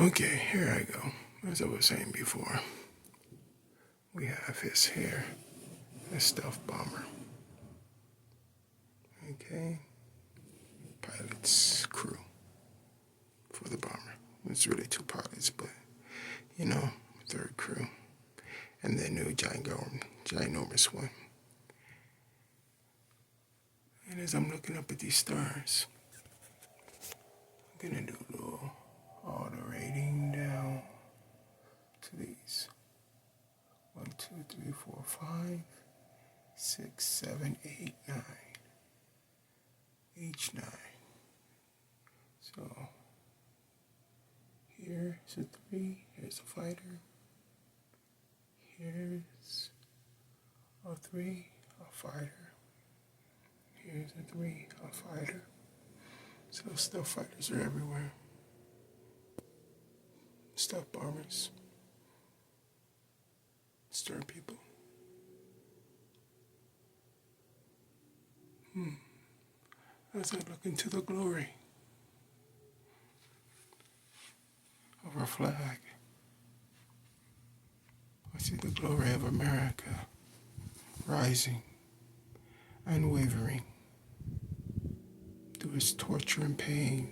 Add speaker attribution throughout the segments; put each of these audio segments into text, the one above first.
Speaker 1: Okay, here I go. As I was saying before, we have his hair, a stealth bomber. Okay, pilot's crew for the bomber. It's really two pilots, but third crew. And the new ginormous one. And as I'm looking up at these stars, I'm gonna do a little autorating down to these. 1, 2, 3, 4, 5, 6, 7, 8, 9. H9. So here's a 3, here's a fighter. Here's a 3, a fighter. Here's a 3, a fighter. So stealth fighters are everywhere. Stealth bombers. Stir people. As I look into the glory of our flag, I see the glory of America rising, unwavering, through its torture and pain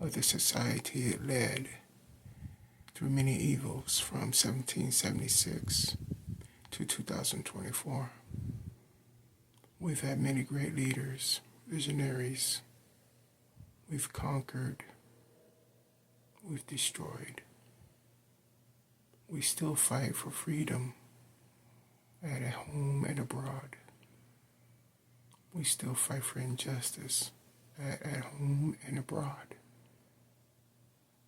Speaker 1: of the society it led through many evils from 1776 to 2024. We've had many great leaders, visionaries. We've conquered. We've destroyed. We still fight for freedom at home and abroad. We still fight for injustice at home and abroad.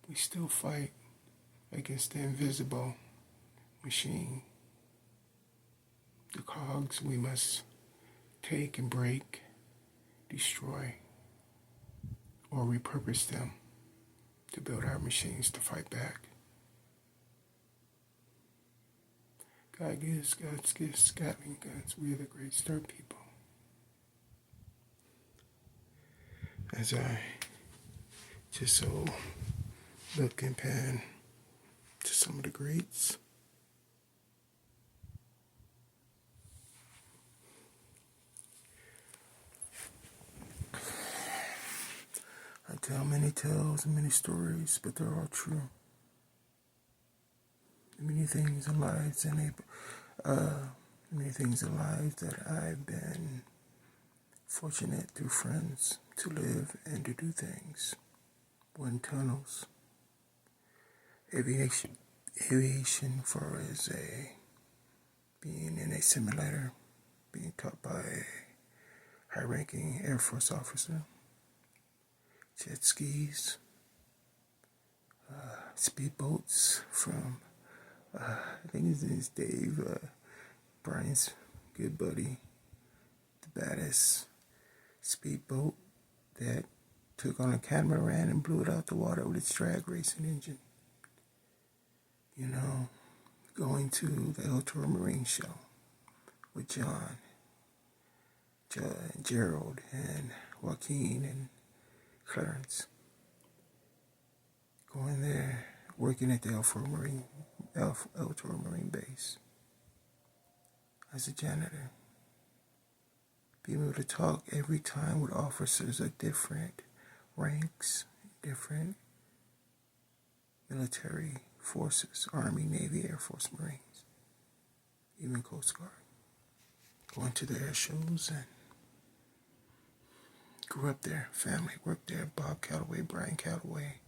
Speaker 1: We still fight against the invisible machine, the cogs we must take and break, destroy, or repurpose them to build our machines to fight back. God gives Gatling guns. We are the great stir people. As I just so look and pan to some of the greats, I tell many tales and many stories, but they're all true. Many things in lives that I've been fortunate through friends to live and to do things. Wind tunnels, aviation for as being in a simulator, being taught by a high-ranking Air Force officer, jet skis, speedboats from, I think his name is Dave, Brian's good buddy, the baddest speedboat that took on a catamaran and blew it out the water with its drag racing engine. Going to the El Toro Marine Show with John, Gerald, and Joaquin, and Clarence. Going there, working at the El Toro Marine Base as a janitor. Being able to talk every time with officers of different ranks, different military forces, Army, Navy, Air Force, Marines, even Coast Guard. Going to the air shows and grew up there, family worked there, Bob Calloway, Brian Calloway,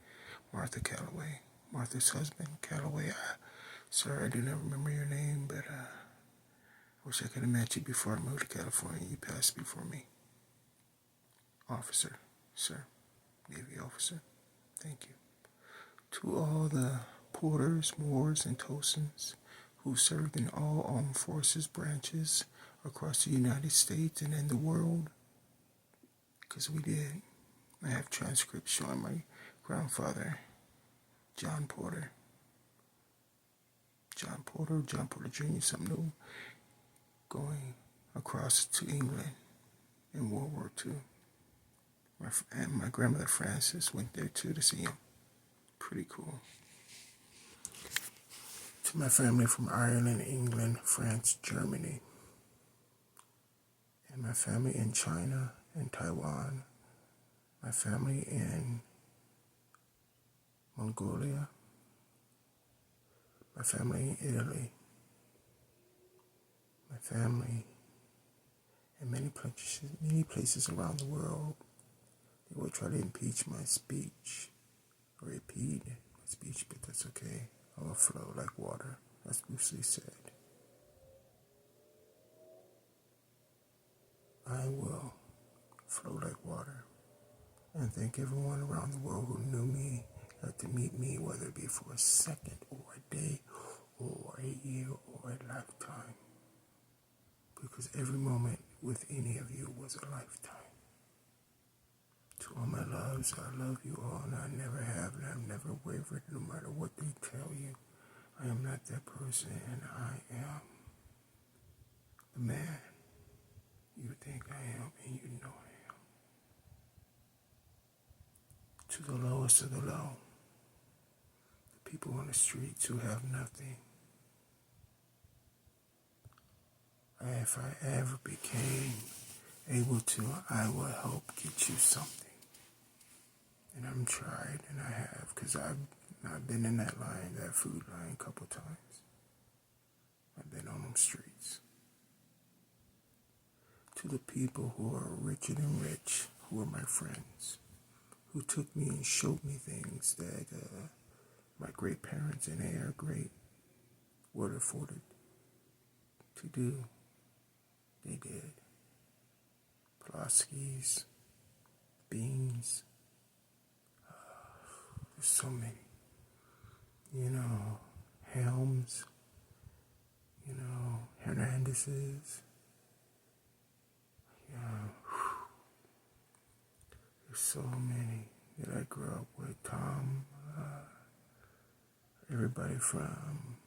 Speaker 1: Martha Calloway, Martha's husband, Calloway. Sir, I do not remember your name, but I wish I could have met you before I moved to California. You passed before me. Officer, sir, Navy officer, thank you. To all the Porters, Moores, and Tosans who served in all armed forces branches across the United States and in the world, because we did. I have transcripts showing my grandfather, John Porter Jr., something new, going across to England in World War II. And my grandmother Frances went there too to see him. Pretty cool. To my family from Ireland, England, France, Germany, and my family in China and Taiwan, my family in Mongolia, my family in Italy, my family in many places around the world. They will try to impeach my speech, or repeat my speech, but that's okay. I will flow like water, as Bruce Lee said. I will flow like water. And thank everyone around the world who knew me, got to meet me, whether it be for a second or a day or a year or a lifetime. Because every moment with any of you was a lifetime. To all my loves, I love you all, and I never have, and I've never wavered, no matter what they tell you. I am not that person, and I am the man you think I am, and you know I am. To the lowest of the low, the people on the streets who have nothing. If I ever became able to, I will help get you something. And I'm tried, and I have, because I've been in that line, that food line, a couple times. I've been on them streets. To the people who are richer than rich, who are my friends, who took me and showed me things that my great parents, and they are great, were afforded to do. They did. Pulaski's, Beans, there's so many. Helms, Hernandez's. There's so many that I grew up with. Tom, everybody from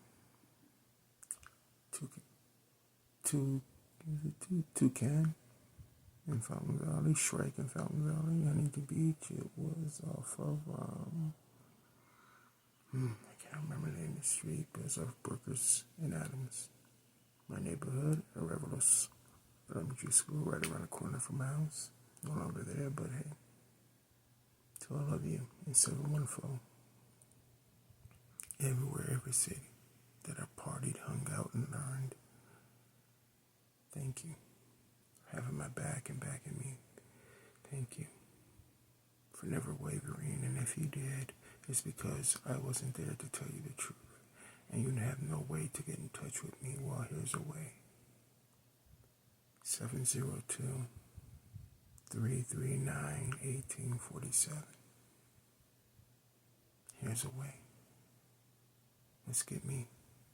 Speaker 1: Toucan in Fountain Valley, Shrike in Fountain Valley, Huntington Beach. It was off of, I can't remember the name of the street, but it's off Brookers and Adams. My neighborhood, Arevalos Elementary School, right around the corner from my house. No longer there, but hey, to all of you in 714, everywhere, every city that I partied, hung out, and learned. Thank you for having my back and backing me. Thank you for never wavering, and if you did, it's because I wasn't there to tell you the truth, and you have no way to get in touch with me. Well, here's a way. 702-339-1847. Here's a way. Let's get me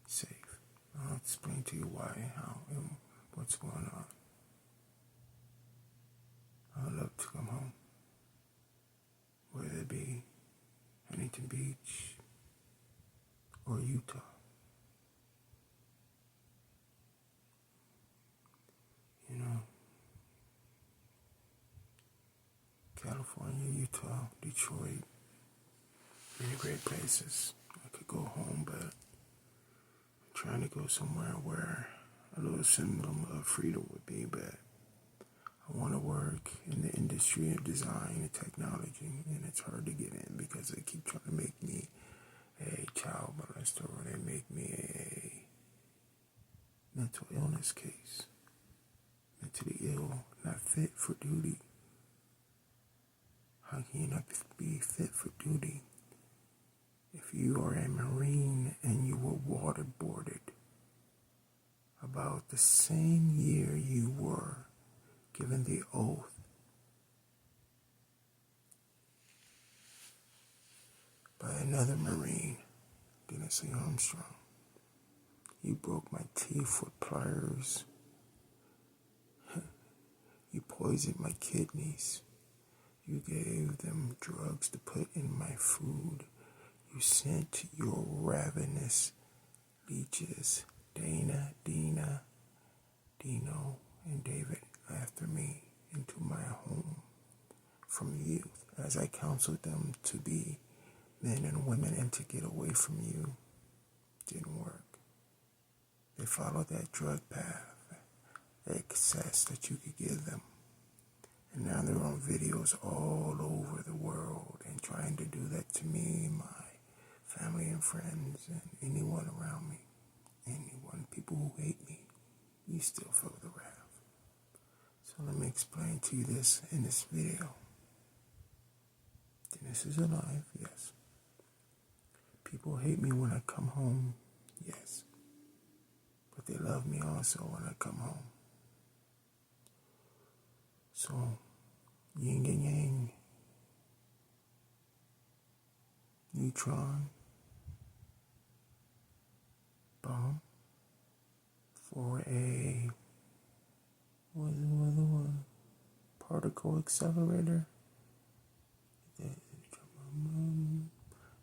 Speaker 1: safe. I'll explain to you why, how, and what's going on. I would love to come home, whether it be Huntington Beach or Utah. California, Utah, Detroit, many great places. I could go home, but I'm trying to go somewhere where a little symbol of freedom would be, but I want to work in the industry of design and technology, and it's hard to get in because they keep trying to make me a child molester, or they make me a mental illness case. Mentally ill, not fit for duty. How can you not be fit for duty if you are a Marine and you were waterboarded about the same year you were given the oath by another Marine, Dennis A. Armstrong? You broke my teeth with pliers. You poisoned my kidneys. You gave them drugs to put in my food. You sent your ravenous leeches, Dana, Dina, Dino, and David, after me into my home from youth, as I counseled them to be men and women and to get away from you, didn't work. They followed that drug path, excess that you could give them. And now they're on videos all over the world and trying to do that to me, my family and friends, and anyone around me. Anyone, people who hate me, you still feel the wrath. So let me explain to you this in this video. Dennis is alive, yes. People hate me when I come home, yes. But they love me also when I come home. So, yin and yang, neutron, bomb, for a, what was the other one? Particle accelerator.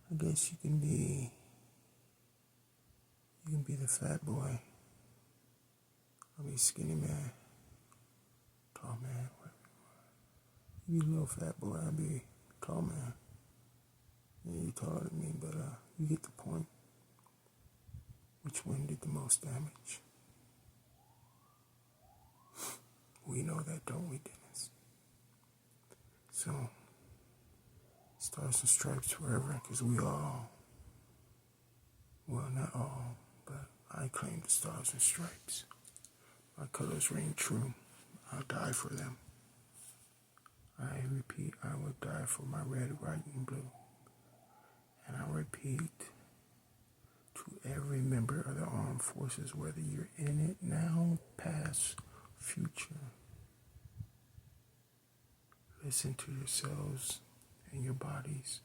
Speaker 1: I guess you can be the fat boy. I'll be skinny man, tall man, whatever. You be a little fat boy, I'll be tall man. Yeah, you taller than me, but you get the point. Which one did the most damage? We know that, don't we, Dennis? So, Stars and Stripes forever, because we all, well, not all, but I claim the Stars and Stripes. My colors ring true. I'll die for them. I repeat, I would die for my red, white, and blue. And I repeat to every member of the armed forces, whether you're in it now, past, future, listen to yourselves and your bodies.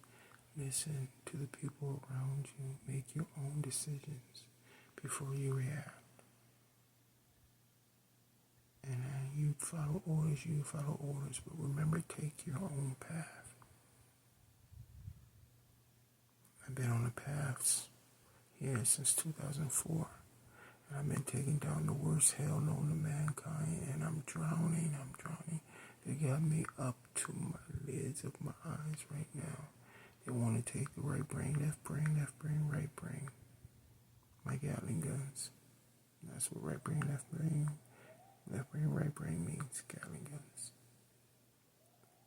Speaker 1: Listen to the people around you. Make your own decisions before you react. And you follow orders, but remember, take your own path. I've been on the paths here since 2004, and I've been taking down the worst hell known to mankind, and I'm drowning. They got me up to my lids of my eyes right now. They want to take the right brain, left brain, right brain. My Gatling guns. That's what right brain, left brain, right brain means, Gatling guns.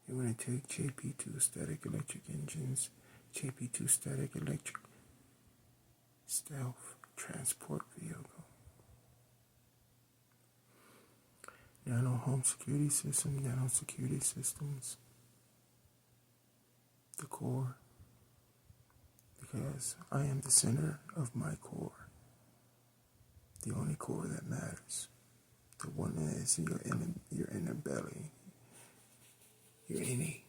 Speaker 1: They want to take JP2 static electric engines, JP2 static electric stealth transport vehicle. Nano home security system, nano security systems. The core. Because I am the center of my core. The only core that matters. The one that is your inner belly. Your innie.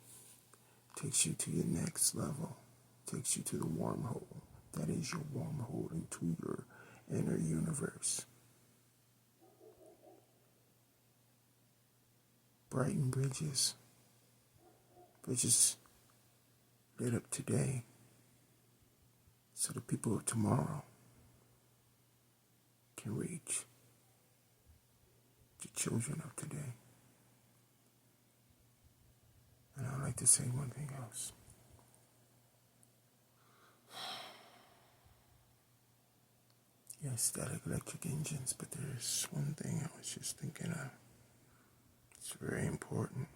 Speaker 1: Takes you to your next level. Takes you to the wormhole. That is your wormhole into your inner universe. Brighten bridges. Bridges lit up today. So the people of tomorrow can reach the children of today. And I'd like to say one thing else. Yes, static electric engines, but there's one thing I was just thinking of. It's very important.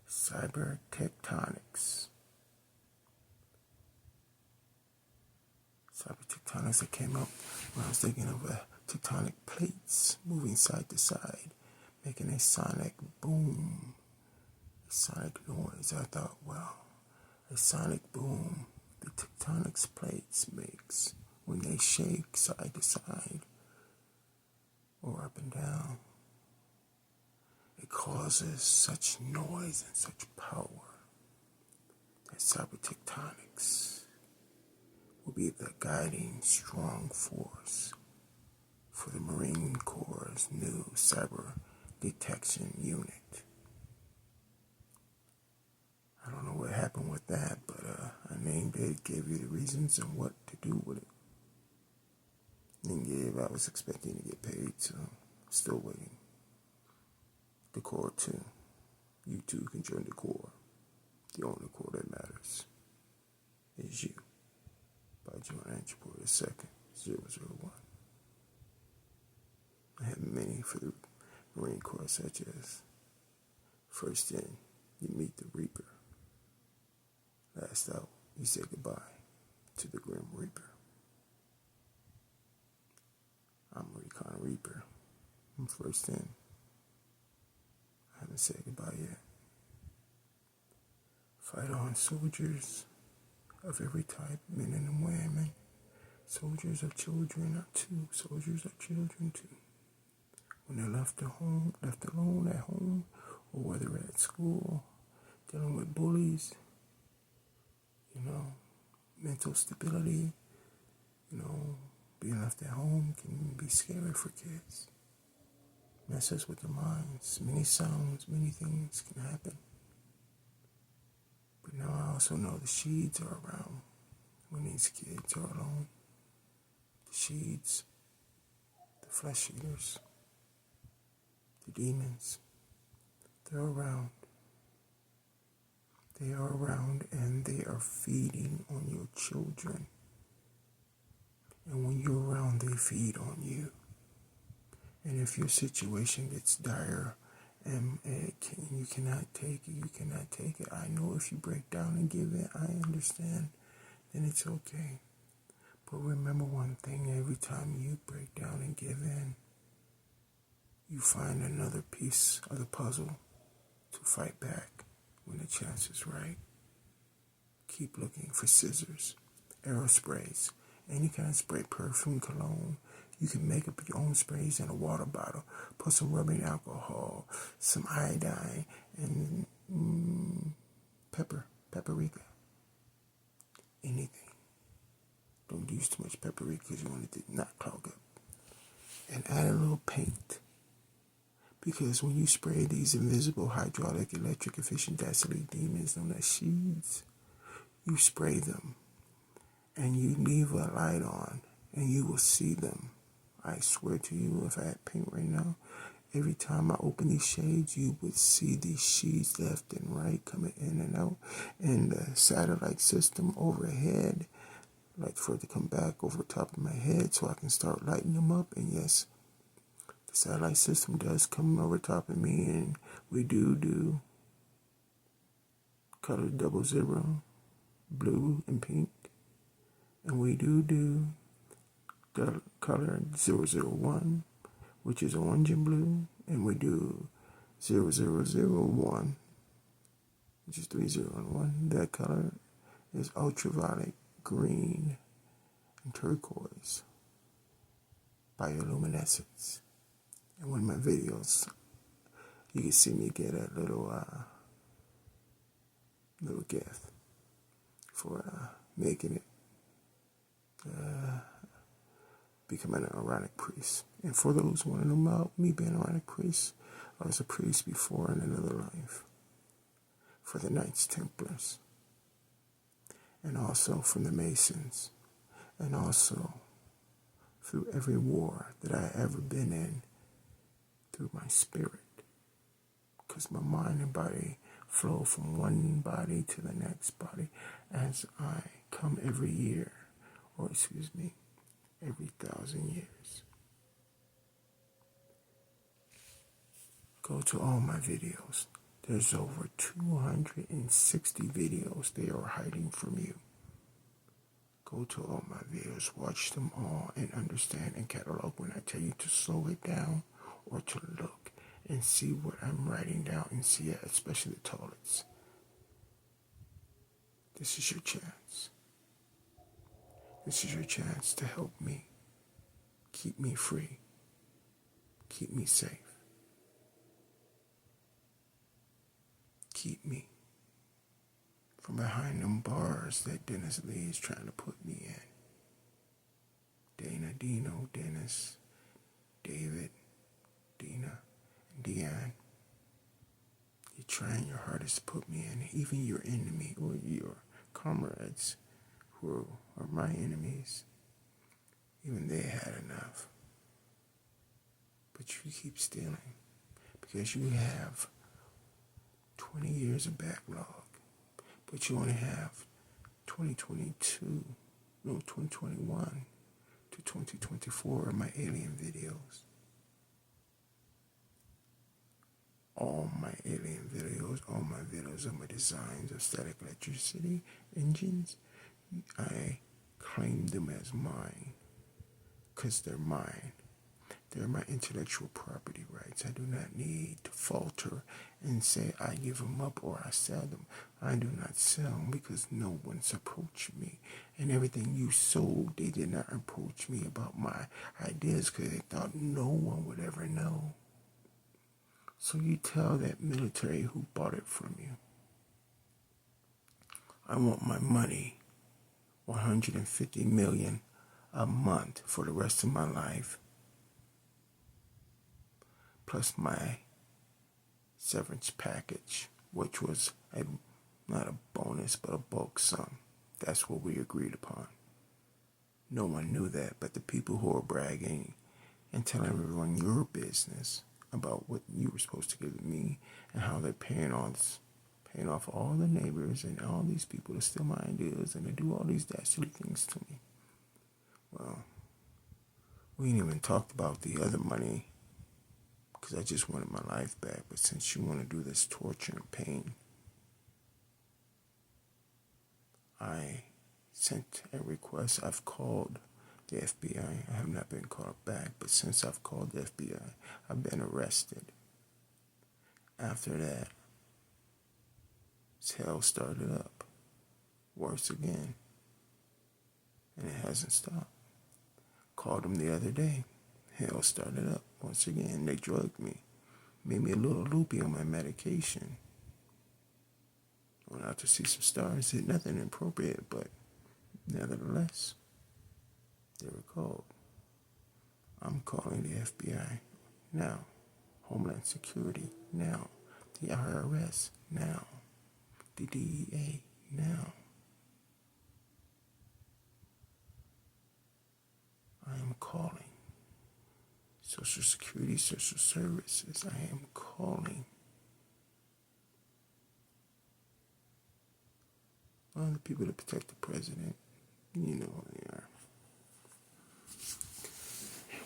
Speaker 1: Cyber tectonics. Cyber tectonics that came up when I was thinking of tectonic plates moving side to side, making a sonic boom, a sonic noise. I thought, wow, a sonic boom the tectonic plates makes when they shake side to side or up and down. It causes such noise and such power that cyber tectonics will be the guiding strong force for the Marine Corps' new cyber detection unit. I don't know what happened with that, but I named it, gave you the reasons and what to do with it. Didn't give, I was expecting to get paid, so still waiting. The Corps too. You too can join the Corps. The only Corps that matters is you. By Joint Entry Port is second, 001. I have many for the Marine Corps, such as first in, you meet the Reaper. Last out, you say goodbye to the Grim Reaper. I'm Recon Reaper. I'm first in. I haven't said goodbye yet. Fight on, soldiers of every type, men and women. Soldiers of children are too. Soldiers of children too. When they're left alone at home, or whether at school, dealing with bullies, mental stability, being left at home can be scary for kids. Messes with their minds. Many sounds, many things can happen. But now I also know the Sheeds are around when these kids are alone. The Sheeds, the flesh eaters, the demons, they're around. They are around and they are feeding on your children. And when you're around, they feed on you. And if your situation gets dire and you cannot take it, I know if you break down and give in, I understand, then it's okay. But remember one thing, every time you break down and give in, you find another piece of the puzzle to fight back when the chance is right. Keep looking for scissors, Aerosprays, any kind of spray, perfume, cologne. You can make up your own sprays in a water bottle. Put some rubbing alcohol, some iodine, and paprika. Anything. Don't use too much paprika because you want it to not clog up. And add a little paint. Because when you spray these invisible hydraulic, electric, efficient Dacilie demons known as Sheeds, you spray them and you leave a light on and you will see them. I swear to you, if I had paint right now, every time I open these shades, you would see these Sheeds left and right coming in and out. And the satellite system overhead, like for it to come back over top of my head so I can start lighting them up. And yes, the satellite system does come over top of me, and we do color 00, blue and pink. And we do the color 001, which is orange and blue. And we do 0001, which is 3001. That color is ultraviolet green and turquoise, bioluminescence. And one of my videos, you can see me get a little gift for making it, becoming an Aaronic priest. And for those who want to know about me being an Aaronic priest, I was a priest before in another life for the Knights Templars, and also from the Masons, and also through every war that I ever been in, through my spirit, because my mind and body flow from one body to the next body as I come every year, or every 1,000 years. Go to all my videos. There's over 260 videos they are hiding from you. Go to all my videos, watch them all, and understand and catalog when I tell you to slow it down or to look and see what I'm writing down and see it, especially the toilets. This is your chance. This is your chance to help me. Keep me free. Keep me safe. Keep me from behind them bars that Dennis Lee is trying to put me in. Dana, Dino, Dennis, David, Dina, and Deanne. You're trying your hardest to put me in. Even your enemy or your comrades who are my enemies, even they had enough. But you keep stealing because you have 20 years of backlog, but you only have 2022 2021 to 2024 in my alien videos. All my alien videos, all my videos of my designs of static electricity engines, I claim them as mine because they're mine. They're my intellectual property rights. I do not need to falter and say I give them up or I sell them. I do not sell them because no one's approached me. And everything you sold, they did not approach me about my ideas because they thought no one would ever know. So you tell that military who bought it from you, I want my money, $150 million a month for the rest of my life, plus my severance package, which was not a bonus, but a bulk sum. That's what we agreed upon. No one knew that, but the people who are bragging and telling everyone your business about what you were supposed to give me and how they're paying off all the neighbors and all these people to steal my ideas and to do all these dastardly things to me. Well, we ain't even talked about the other money because I just wanted my life back. But since you want to do this torture and pain, I sent a request. I've called the FBI. I have not been called back, but since I've called the FBI, I've been arrested. After that, hell started up. Worse again. And it hasn't stopped. Called them the other day. Hell started up. Once again, they drugged me. Made me a little loopy on my medication. Went out to see some stars. Did nothing inappropriate, but nevertheless, they were called. I'm calling the FBI now. Homeland Security now. The IRS now. The DEA now. I am calling Social Security, Social Services. I am calling the people that protect the president. You know who they are.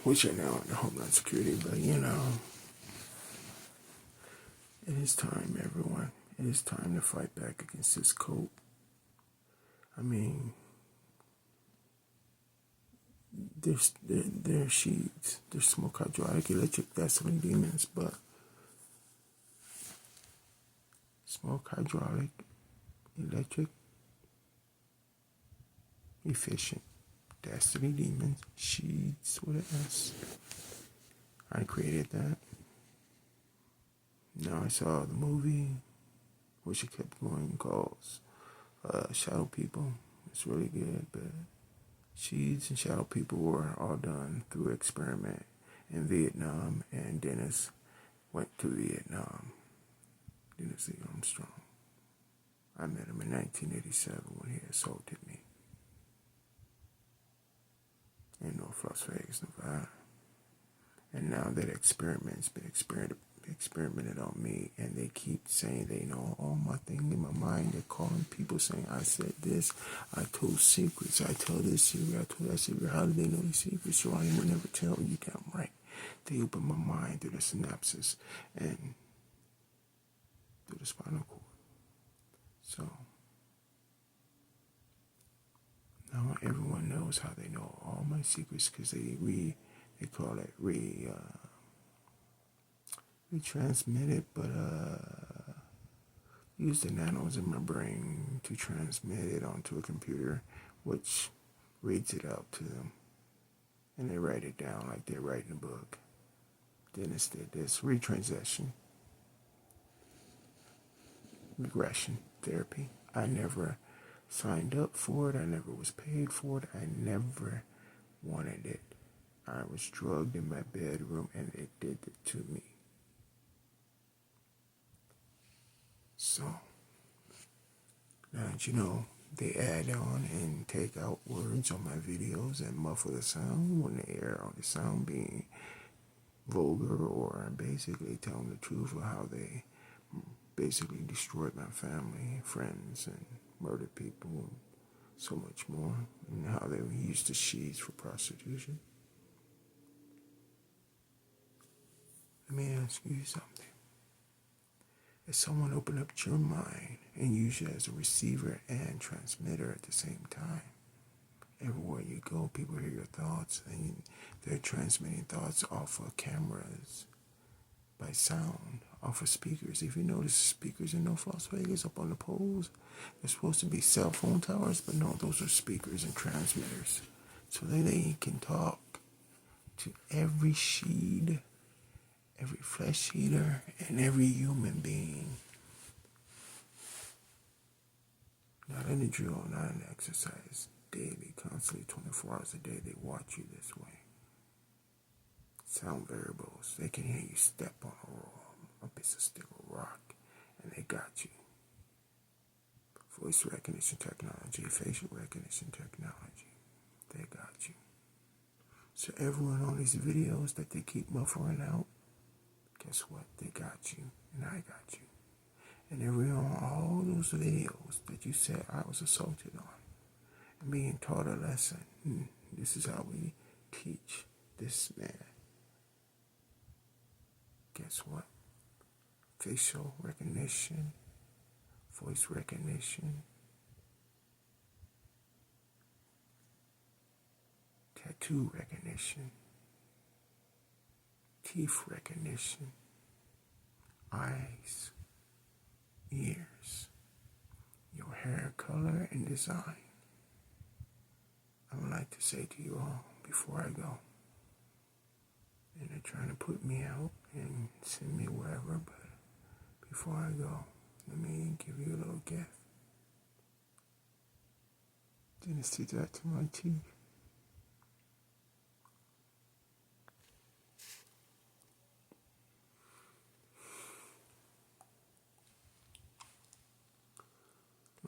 Speaker 1: Which are now under Homeland Security, but it is time, everyone. It is time to fight back against this cult. I mean, they're sheets, they're smoke hydraulic, electric, gasoline demons, but smoke hydraulic, electric, efficient, destiny demons, sheets with an S. I created that. Now I saw the movie, which it kept going, called Shadow People. It's really good, but Sheets and Shadow People were all done through experiment in Vietnam, and Dennis went to Vietnam. Dennis Lee Armstrong. I met him in 1987 when he assaulted me in North Las Vegas, Nevada. And now that experiment's been experimented on me, and they keep saying they know all my thing in my mind. They're calling people saying I said this, I told secrets, I tell this secret, I told that secret. How do they know these secrets? Your audience will never tell you. Damn right. They open my mind through the synapses and through the spinal cord. So now everyone knows how they know all my secrets because they call it retransmit it, but use the nanos in my brain to transmit it onto a computer, which reads it out to them, and they write it down like they're writing a book. Dennis did this retransition, regression therapy. I never signed up for it. I never was paid for it. I never wanted it. I was drugged in my bedroom, and it did it to me. So, now that you know, they add on and take out words on my videos and muffle the sound when they air on the sound being vulgar, or basically telling the truth of how they basically destroyed my family, friends, and murdered people, so much more, and how they use the sheets for prostitution. Let me ask you something. If someone opened up your mind and used you as a receiver and transmitter at the same time, everywhere you go, people hear your thoughts, and they're transmitting thoughts off of cameras, by sound, off of speakers. If you notice, speakers in North Las Vegas up on the poles, they're supposed to be cell phone towers, but no, those are speakers and transmitters. So they can talk to every sheed, every flesh eater, and every human being. Not in a drill, not in exercise. Daily, constantly, 24 hours a day, they watch you this way. Sound variables. They can hear you step on a piece of stick or rock, and they got you. Voice recognition technology, facial recognition technology, they got you. So everyone on these videos that they keep muffling out, guess what? They got you, and I got you. And everyone on all those videos that you said I was assaulted on, and being taught a lesson. This is how we teach this man. Guess what? Facial recognition, voice recognition, tattoo recognition, teeth recognition, eyes, ears, your hair color and design. I would like to say to you all before I go, and they're trying to put me out and send me wherever, but before I go, let me give you a little gift. Just do that to my teeth.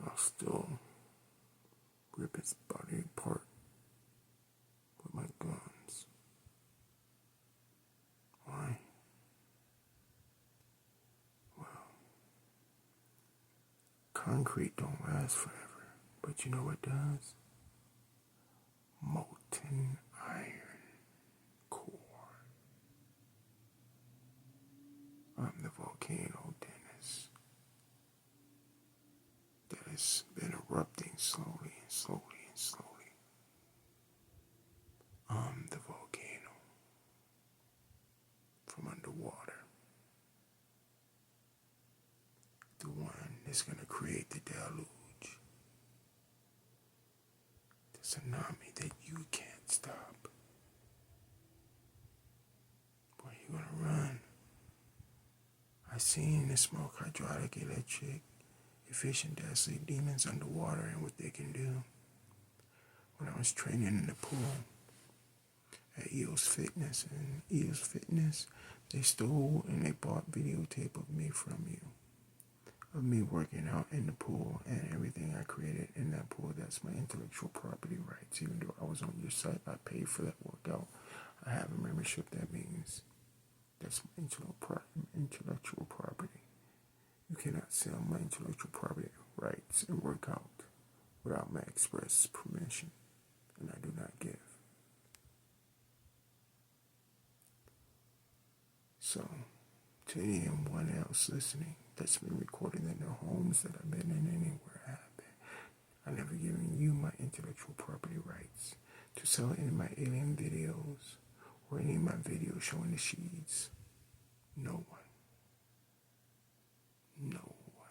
Speaker 1: I'll still rip its body apart with my guns. Why? Well, concrete don't last forever, but you know what does? Molten iron core. I'm the volcano Dennis that has been erupting slowly and slowly and slowly. I'm the volcano from underwater. The one that's going to create the deluge. The tsunami that you can't stop. Where you going to run? I seen the smoke, hydraulic, electric, efficient deadly demons underwater and what they can do. When I was training in the pool at EOS Fitness, and EOS Fitness, they stole and they bought videotape of me from you. Of me working out in the pool and everything I created in that pool. That's my intellectual property rights. Even though I was on your site, I paid for that workout. I have a membership. That means that's my intellectual property. You cannot sell my intellectual property rights and work out without my express permission, and I do not give. So, to anyone else listening that's been recording in their homes that I've been in, anywhere I have been, I never given you my intellectual property rights to sell any of my alien videos or any of my videos showing the sheets. No one. No one.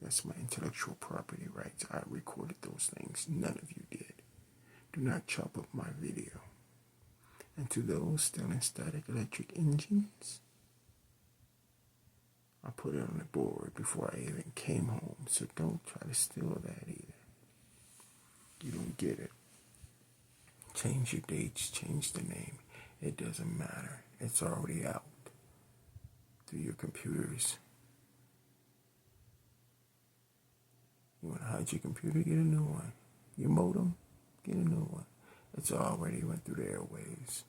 Speaker 1: That's my intellectual property rights. I recorded those things. None of you did. Do not chop up my video. And to those stealing static electric engines, I put it on the board before I even came home. So don't try to steal that either. You don't get it. Change your dates, change the name. It doesn't matter. It's already out through your computers. You want to hide your computer? Get a new one. Your modem? Get a new one. It's already went through the airwaves.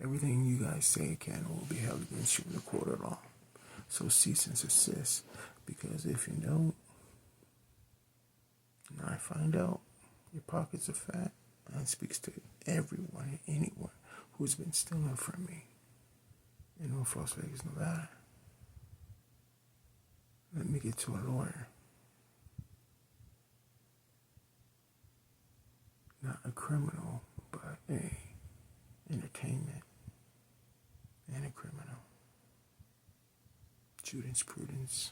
Speaker 1: Everything you guys say can and will be held against you in the court of law. So cease and desist. Because if you don't, Now I find out your pockets are fat and speaks to everyone and anyone who's been stealing from me in North Las Vegas, Nevada. Let me get to a lawyer. Not a criminal, but a entertainment and a criminal. Jurisprudence.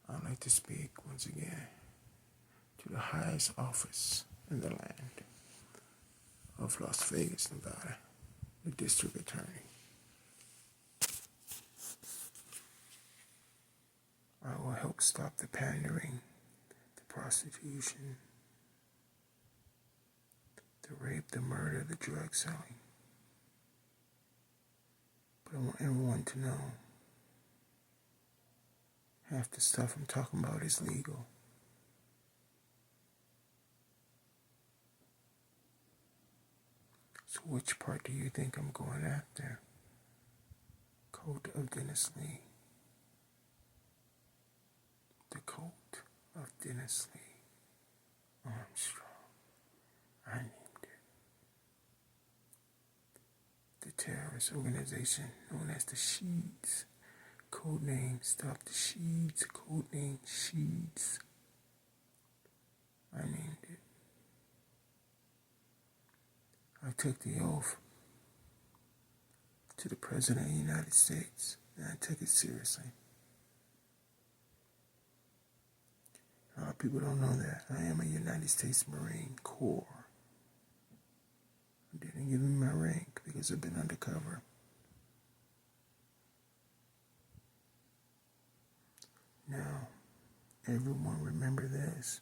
Speaker 1: I'd like to speak once again to the highest office in the land of Las Vegas, Nevada, the district attorney. I will help stop the pandering, the prostitution, the rape, the murder, the drug selling. But I want everyone to know half the stuff I'm talking about is legal. So which part do you think I'm going after? Coat of Dennis Lee. The coat of Dennis Lee Armstrong. I named it. The terrorist organization known as the Sheeds. Codename Stop the Sheeds. Codename Sheeds. I named it. I took the oath to the President of the United States, and I took it seriously. A lot of people don't know that. I am a United States Marine Corps. I didn't give him my rank because I've been undercover. Now, everyone remember this.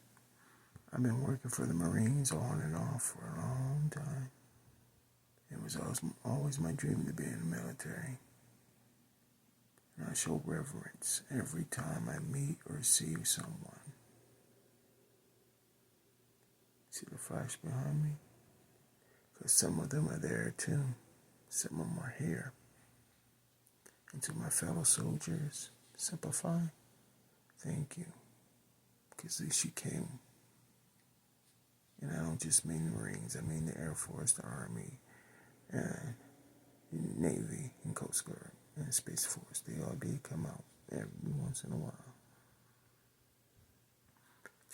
Speaker 1: I've been working for the Marines on and off for a long time. It was always my dream to be in the military. And I show reverence every time I meet or see someone. See the flash behind me? Because some of them are there too. Some of them are here. And to my fellow soldiers, simplify, thank you. Because at least you came. And I don't just mean the Marines, I mean the Air Force, the Army, and Navy, and Coast Guard, and Space Force. They all did come out every once in a while.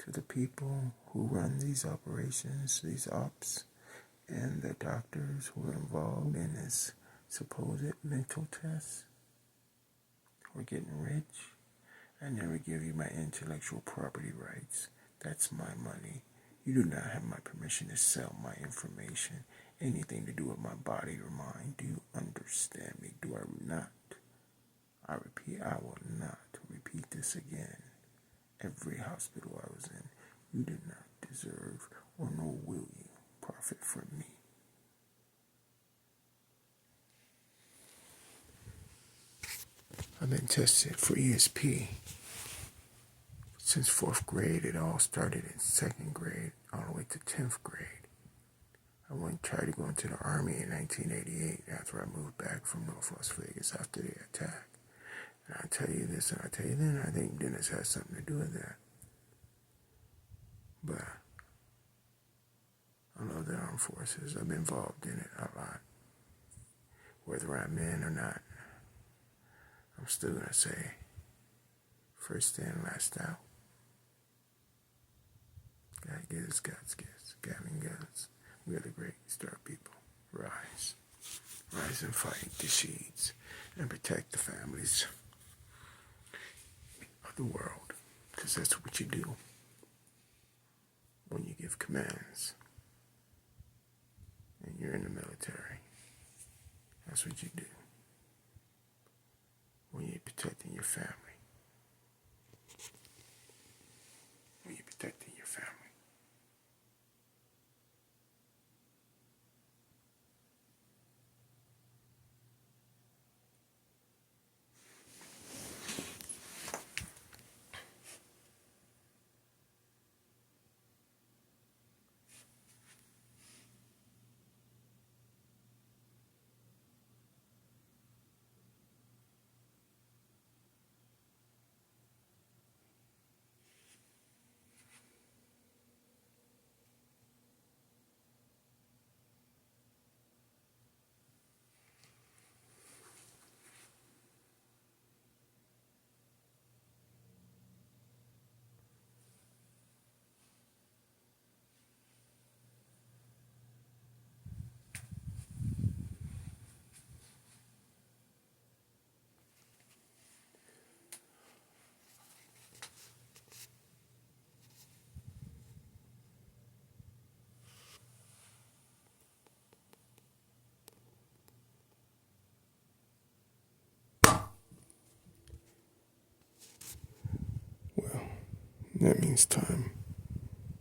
Speaker 1: To the people who run these operations, these ops, and the doctors who are involved in this supposed mental test, who are getting rich, I never give you my intellectual property rights. That's my money. You do not have my permission to sell my information, anything to do with my body or mind. Do you understand me? Do I not? I repeat, I will not repeat this again. Every hospital I was in, you did not deserve or nor will you profit from me. I've been tested for ESP since 4th grade. It all started in 2nd grade all the way to 10th grade. I tried to go into the Army in 1988 after I moved back from North Las Vegas after the attack. And I tell you this and I tell you that, I think Dennis has something to do with that. But I love the armed forces. I've been involved in it a lot. Whether I'm in or not, I'm still going to say, first in, last out. God gives, God's gifts. Gavin gives. We are the great star people. Rise. Rise and fight the Sheeds and protect the families of the world. Because that's what you do when you give commands and you're in the military. That's what you do when you're protecting your family. When you're protecting your family. that means time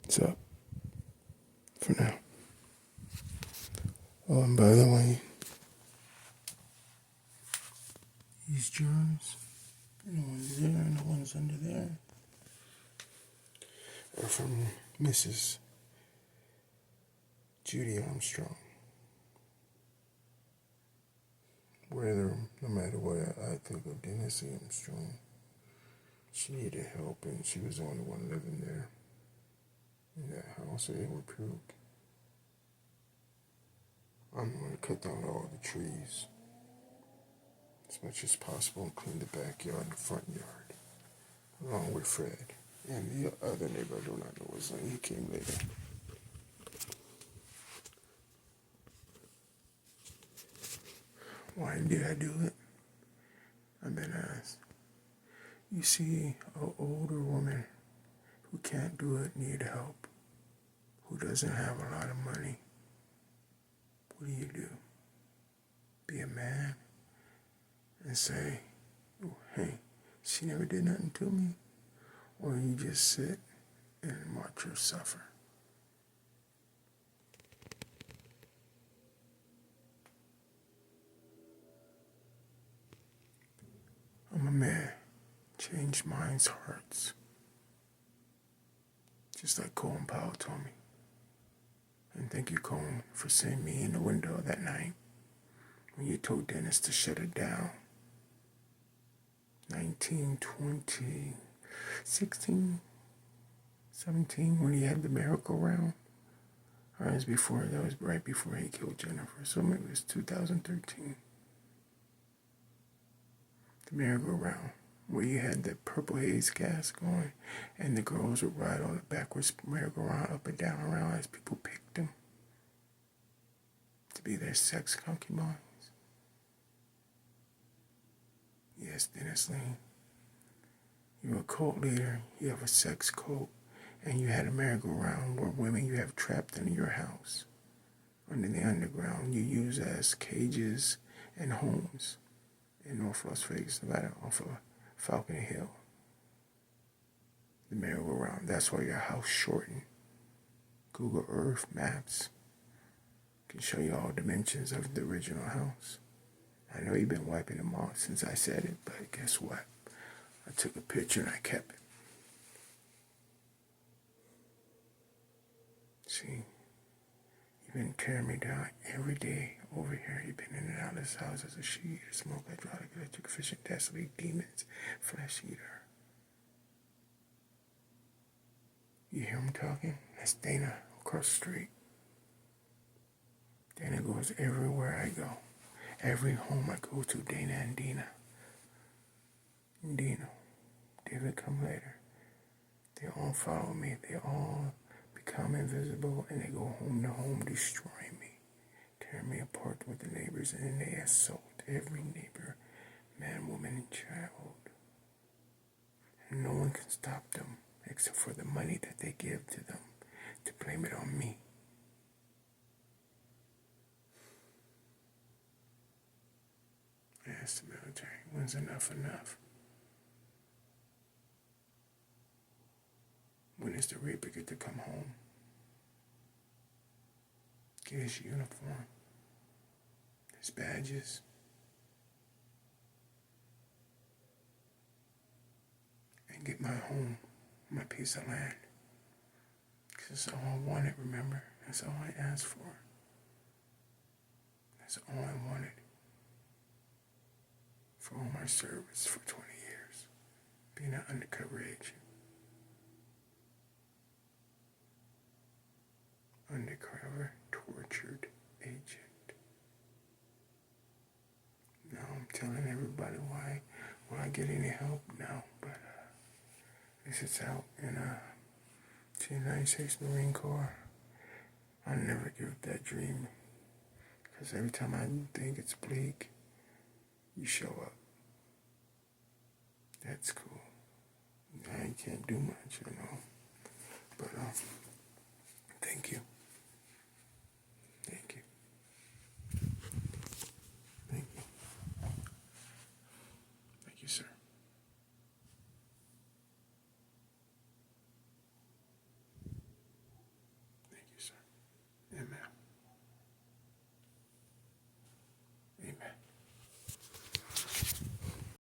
Speaker 1: is up for now. Oh, and by the way, these germs, the ones there and the ones under there, are from Mrs. Judy Armstrong. Whether, no matter what I think of Dennis Armstrong, she needed help, and she was the only one living there in that house, so it would puke. I'm going to cut down all the trees as much as possible and clean the backyard and the front yard, along with Fred. And the other neighbor, I do not know his name, he came later. Why did I do it? I've been asked. You see, an older woman who can't do it need help, who doesn't have a lot of money. What do? Be a man and say, oh, hey, she never did nothing to me? Or you just sit and watch her suffer? I'm a man. Change minds, hearts. Just like Colin Powell told me. And thank you, Colin, for seeing me in the window that night when you told Dennis to shut it down. 19, 20, 16, 17, when he had the merry-go-round. Or that was right before he killed Jennifer. So maybe it was 2013. The merry-go-round, where you had the purple haze gas going, and the girls would ride on the backwards merry-go-round up and down around as people picked them to be their sex concubines. Yes, Dennis Lane. You're a cult leader, you have a sex cult, and you had a merry-go-round where women you have trapped in your house, under the underground, you use as cages and homes in North Las Vegas, Nevada, off of Falcon Hill. The merry-go-round, that's why your house shortened. Google Earth maps can show you all dimensions of the original house. I know you've been wiping them off since I said it, but guess what? I took a picture and I kept it. See, you've been tearing me down every day over here. You've been in and out of this house as a she-eater, smoke, hydraulic, electric, efficient, desolate, demons, flesh eater. You hear him talking? That's Dana across the street. Dana goes everywhere I go. Every home I go to, Dana and Dina. And Dino. David come later. They all follow me. They all become invisible and they go home to home, destroying me, tearing me apart with the neighbors, and then they assault every neighbor, man, woman, and child. And no one can stop them except for the money that they give to them to blame it on me. I asked the military, when's enough enough? When is the reaper get to come home? Get his uniform, his badges, and get my home, my piece of land. Because that's all I wanted, remember? That's all I asked for. That's all I wanted. For all my service for 20 years, being an undercover agent. Undercover tortured agent. Now I'm telling everybody why. Will I get any help? No, but this is out in the United States Marine Corps. I never give up that dream. Because every time I think it's bleak, you show up. That's cool. I can't do much, But thank you.